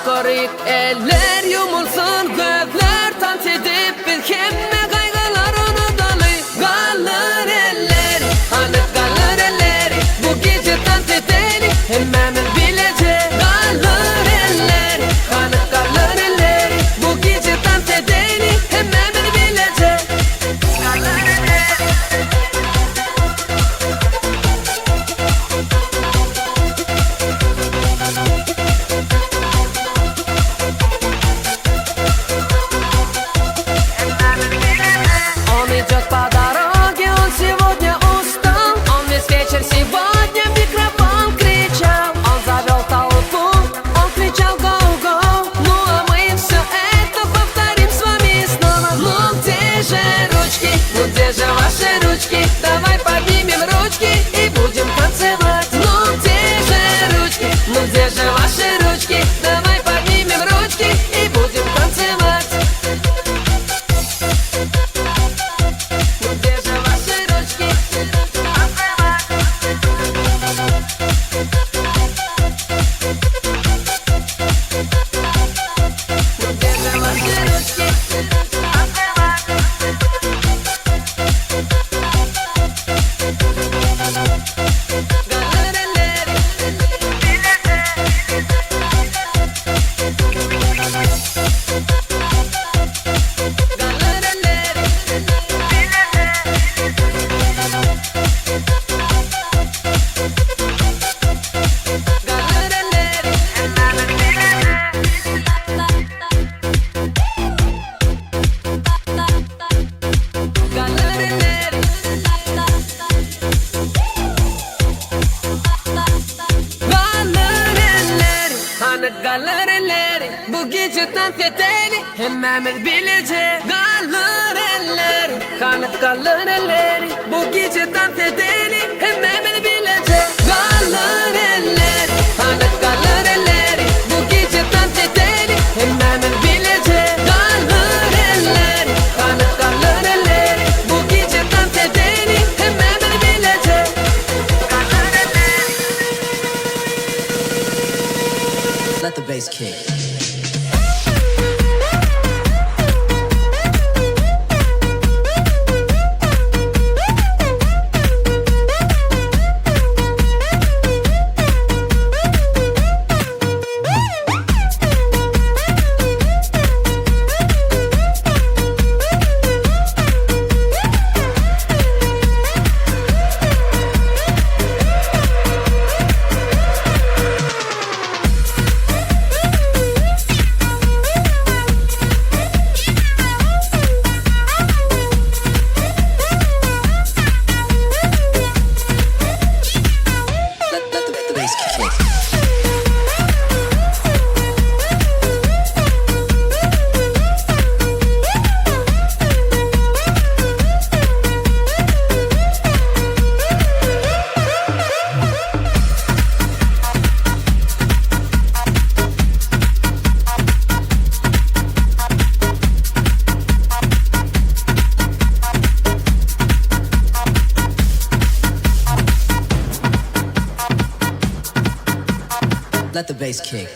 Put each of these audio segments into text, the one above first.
korik eller yumulsun gözler tant edip bir kemme kaygılarını dalı kalır eller anıt kalır eller bu gece tant edeli hemmemiz bilece kalır eller anıt kalır eller bu gece tant edeli hemmemiz bilece kalır eller. Он идет по дороге, он сегодня устал. Он весь вечер сегодня в микрофон кричал. Он завел толпу, он кричал гоу-гоу. Ну а мы все это повторим с вами снова. Ну где же ручки, ну где же ваши ручки? Давай поднимем ручки и будем танцевать. Ну где же ручки, ну где же ваши ручки? Давай поднимем ручки и будем танцевать. Kalır elleri bu gece dans edeli hemmemiz bilece kalır elleri kanıt kalır elleri bu gece dans edeli hemmemiz bilece kalır elleri kanıt kalır elleri bu gece dans edeli hemmemiz bilece kalır elleri kanıt kalır elleri bu gece dans edeli hemmemiz bilece kalır elleri. Let the bass kick. Let the bass kick.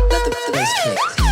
Let the bass kick.